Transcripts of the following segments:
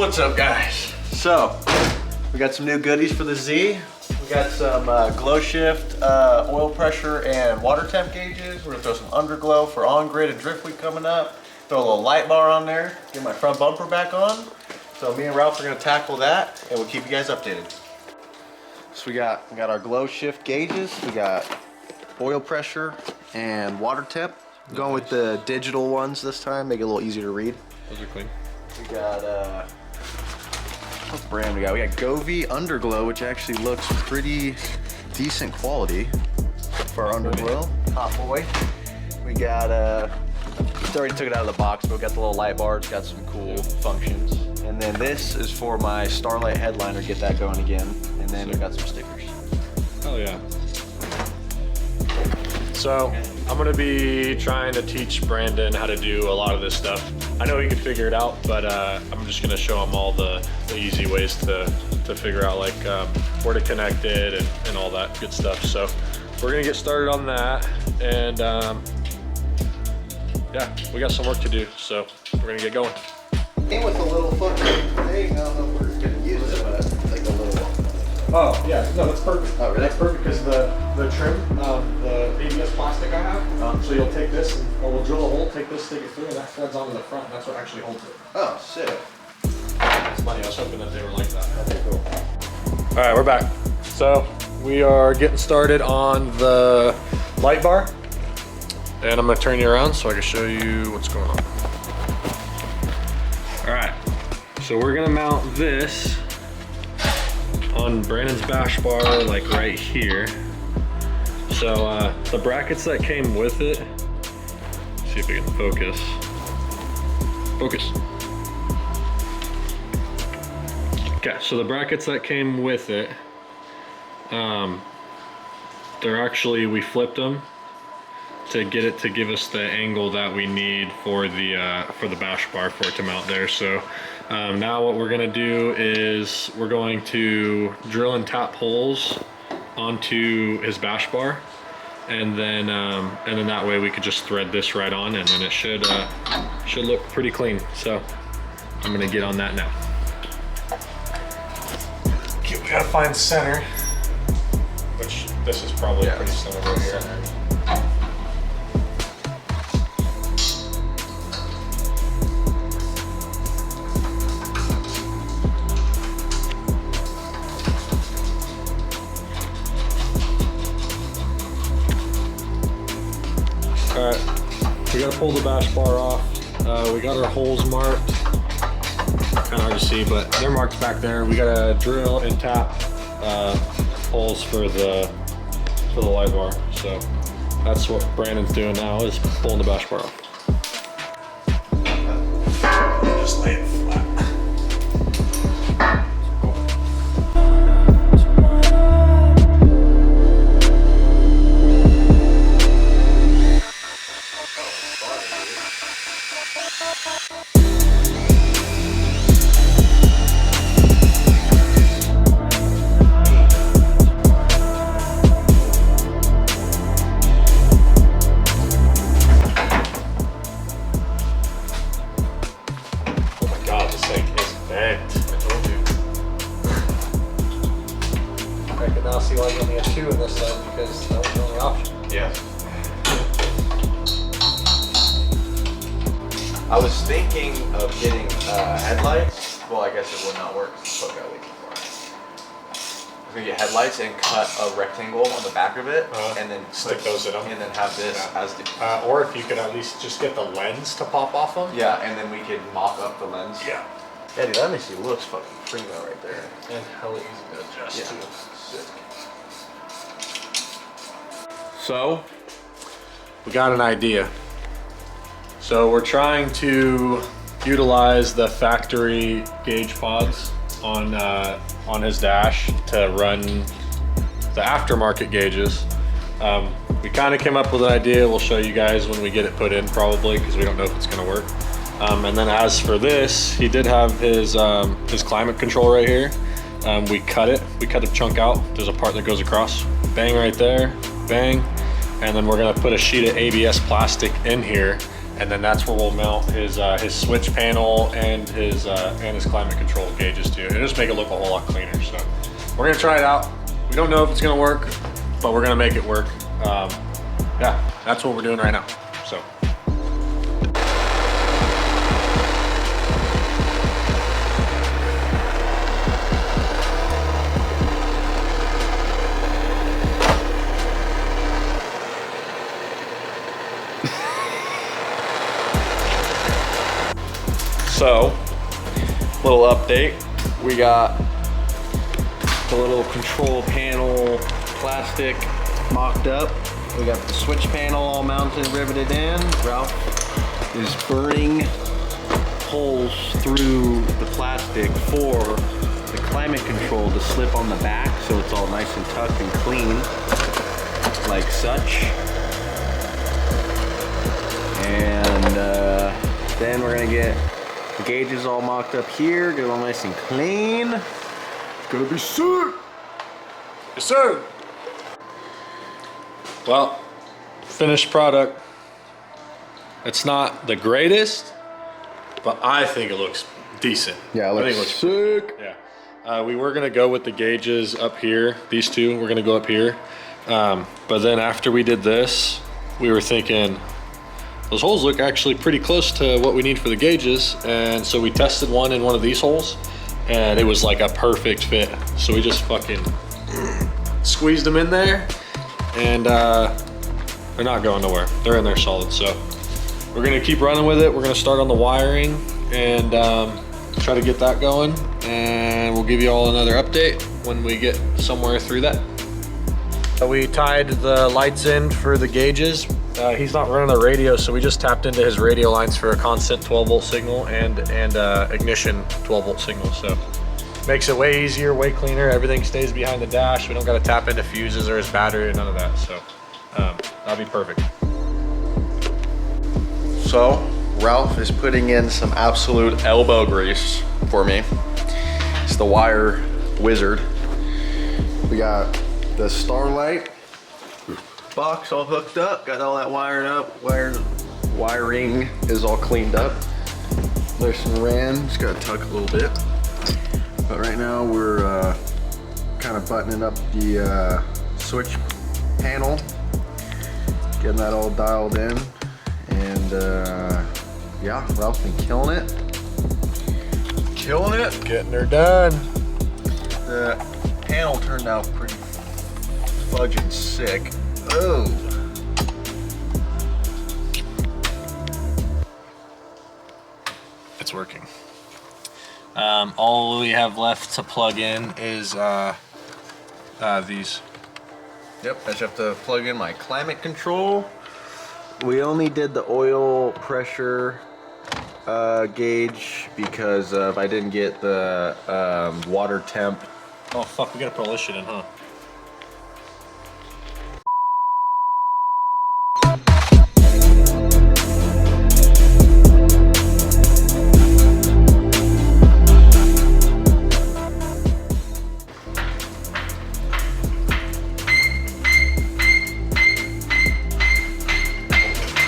What's up, guys? So, we got some new goodies for the Z. We got some glow shift, oil pressure, and water temp gauges. We're gonna throw some underglow for on-grid and drift week coming up. Throw a little light bar on there, get my front bumper back on. So me and Ralph are gonna tackle that, and we'll keep you guys updated. So we got our glow shift gauges. We got oil pressure and water temp. Going with the digital ones this time, make it a little easier to read. Those are clean. We got what brand we got? We got Govee Underglow, which actually looks pretty decent quality for our underglow. Hot boy. We got already took it out of the box, but we got the little light bar. It's got some cool functions. And then this is for my Starlight headliner. Get that going again. And then we got some stickers. Oh yeah. So I'm gonna be trying to teach Brandon how to do a lot of this stuff. I know he can figure it out, but I'm just gonna show him all the easy ways to figure out like where to connect it and all that good stuff. So we're gonna get started on that, and yeah, we got some work to do, so we're gonna get going. Came with a little fucking thing. I don't know if we're gonna use it, but like a little. Oh yeah, no, that's perfect. Oh, really? That's perfect because the trim, the ABS plastic I have. So you'll take this, or we'll drill a hole, take this, stick it through, and that threads onto the front. And that's what actually holds it. Oh, sick. It's funny. I was hoping that they were like that. Okay, cool. All right, we're back. So we are getting started on the light bar, and I'm gonna turn you around so I can show you what's going on. All right, so we're gonna mount this on Brandon's bash bar, like right here. So the brackets that came with it, let's see if we can focus. Okay, so the brackets that came with it, they're actually, we flipped them to get it to give us the angle that we need for the bash bar for it to mount there. So now what we're gonna do is we're going to drill and tap holes onto his bash bar, and then that way we could just thread this right on, and then it should look pretty clean. So I'm gonna get on that now. Okay, we gotta find center, which this is probably pretty center right here. All right, we gotta pull the bash bar off. We got our holes marked. Kind of hard to see, but they're marked back there. We gotta drill and tap holes for the light bar. So that's what Brandon's doing now, is pulling the bash bar off. Just lay it flat. I can now see why you only had 2 in this side, because that was the only option. Yeah. I was thinking of getting headlights. Well, I guess it would not work because the plug got leaking for it. I was gonna get headlights and cut a rectangle on the back of it, and then stick those in them, and then have this as the. Or if you could at least just get the lens to pop off them. Yeah, and then we could mop up the lens. Yeah. Yeah, dude, that honestly looks fucking primo right there. And hella easy to adjust too. Sick. So, we got an idea. So we're trying to utilize the factory gauge pods on his dash to run the aftermarket gauges. We kind of came up with an idea. We'll show you guys when we get it put in, probably, because we don't know if it's going to work. And then as for this, he did have his climate control right here. We cut a chunk out. There's a part that goes across. Bang right there, bang. And then we're gonna put a sheet of ABS plastic in here, and then that's where we'll mount his switch panel and his climate control gauges too. It'll just make it look a whole lot cleaner. So we're gonna try it out. We don't know if it's gonna work, but we're gonna make it work. Yeah, that's what we're doing right now. So. So, little update. We got the little control panel plastic mocked up. We got the switch panel all mounted, riveted in. Ralph is burning holes through the plastic for the climate control to slip on the back so it's all nice and tucked and clean, like such. And then we're gonna get the gauges all mocked up here, get it all nice and clean. It's gonna be sick. Yes, sir. Well, finished product. It's not the greatest, but I think it looks decent. Yeah, I it think looks sick. Yeah. We were gonna go with the gauges up here. These two, we're gonna go up here. But then after we did this, we were thinking, those holes look actually pretty close to what we need for the gauges. And so we tested one in one of these holes and it was like a perfect fit. So we just fucking squeezed them in there and they're not going nowhere. They're in there solid. So we're gonna keep running with it. We're gonna start on the wiring and try to get that going. And we'll give you all another update when we get somewhere through that. We tied the lights in for the gauges. He's not running the radio, so we just tapped into his radio lines for a constant 12-volt signal and ignition 12-volt signal. So makes it way easier, way cleaner. Everything stays behind the dash. We don't got to tap into fuses or his battery or none of that. So that'll be perfect. So Ralph is putting in some absolute elbow grease for me. It's the wire wizard. We got the Starlight box all hooked up, got all that wired up, wiring is all cleaned up. There's some RAM, just gotta tuck a little bit. But right now we're kind of buttoning up the switch panel, getting that all dialed in, and yeah, Ralph's been killing it. Getting her done. The panel turned out pretty fudging sick. Oh. It's working. All we have left to plug in is these. Yep, I just have to plug in my climate control. We only did the oil pressure gauge because if I didn't get the water temp. Oh fuck, we gotta put all this shit in, huh?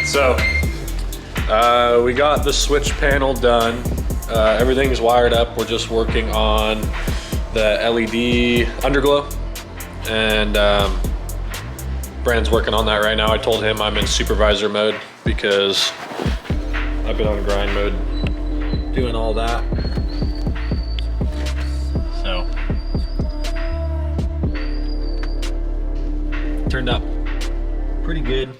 So, we got the switch panel done. Everything's wired up. We're just working on the LED underglow. And Brandon's working on that right now. I told him I'm in supervisor mode because I've been on grind mode doing all that. So, turned out pretty good.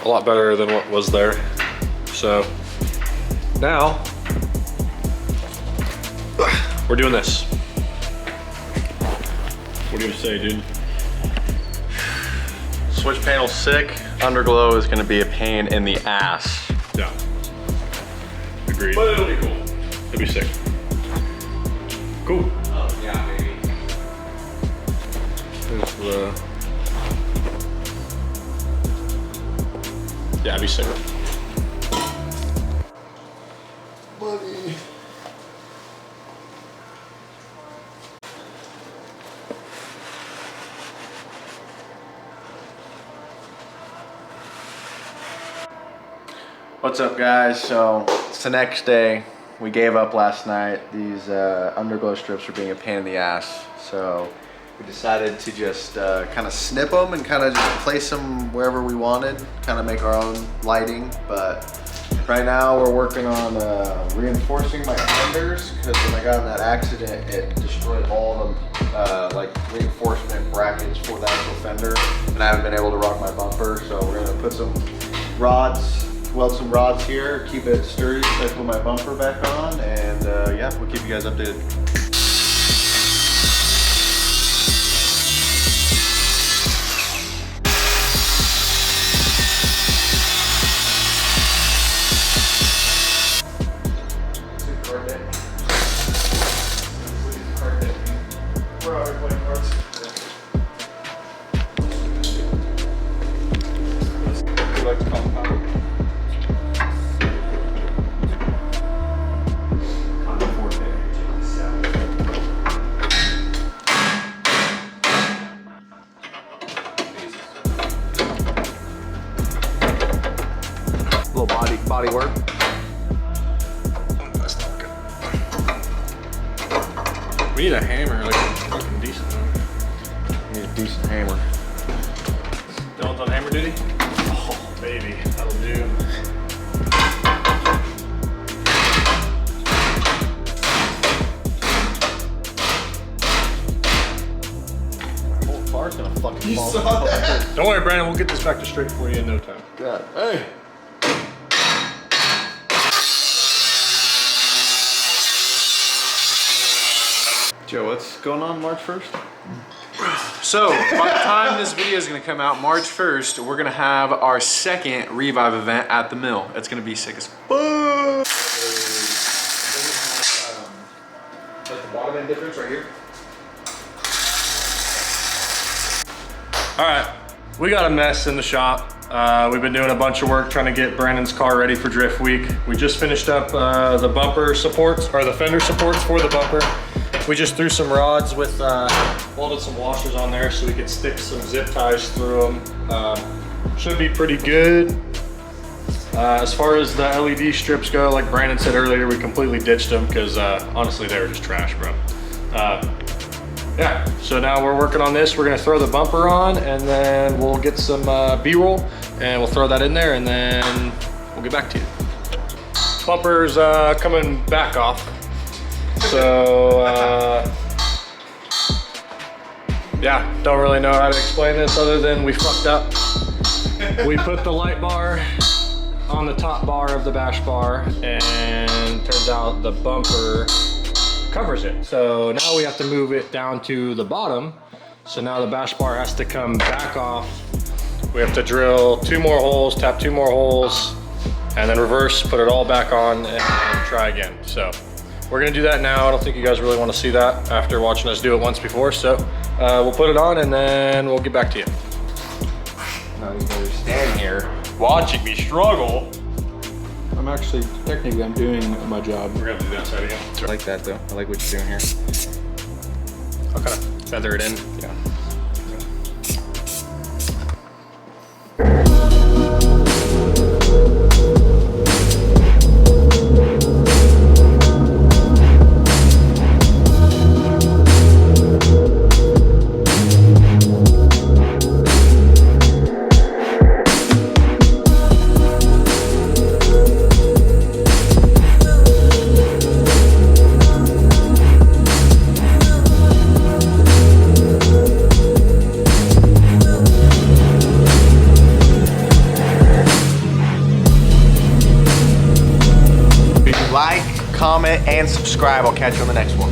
A lot better than what was there. So now we're doing this. What do you say, dude? Switch panel's sick. Underglow is gonna be a pain in the ass. Yeah. Agreed. But it'll be cool. It'll be sick. Cool. Oh yeah, baby. There's the... Yeah, it'd be sick. Buddy. What's up, guys? So it's the next day. We gave up last night. These underglow strips are being a pain in the ass. So we decided to just kind of snip them and kind of just place them wherever we wanted, kind of make our own lighting. But right now we're working on reinforcing my fenders, because when I got in that accident, it destroyed all of them, like reinforcement brackets for the actual fender, and I haven't been able to rock my bumper. So we're gonna put some rods, weld some rods here, keep it sturdy so I can put my bumper back on, and yeah, we'll keep you guys updated. Body work. That's not good. We need a hammer, like a fucking decent one. Need a decent hammer. Dylan's on hammer duty? Oh, baby, that'll do. Oh, bar's gonna fucking fall. You saw that? Don't worry, Brandon, we'll get this back to straight for you in no time. God. Hey. Joe, what's going on March 1st? So, by the time this video is going to come out, March 1st, we're going to have our second Revive event at the mill. It's going to be sick as fuck. Like the bottom end difference right here? All right, we got a mess in the shop. We've been doing a bunch of work trying to get Brandon's car ready for Drift Week. We just finished up the bumper supports, or the fender supports for the bumper. We just threw some rods with, welded some washers on there so we could stick some zip ties through them. Should be pretty good. As far as the LED strips go, like Brandon said earlier, we completely ditched them because honestly, they were just trash, bro. Yeah, so now we're working on this. We're gonna throw the bumper on, and then we'll get some B-roll, and we'll throw that in there, and then we'll get back to you. Bumper's coming back off. So, yeah, don't really know how to explain this other than we fucked up. We put the light bar on the top bar of the bash bar, and turns out the bumper covers it. So now we have to move it down to the bottom. So now the bash bar has to come back off. We have to drill 2 more holes, tap 2 more holes, and then reverse, put it all back on, and try again. So we're gonna do that now. I don't think you guys really wanna see that after watching us do it once before. So we'll put it on and then we'll get back to you. Now you guys are standing here watching me struggle. I'm actually, technically I'm doing my job. We're gonna do that side again. I like that though. I like what you're doing here. I'll kind of feather it in. Yeah. Like, comment, and subscribe. I'll catch you on the next one.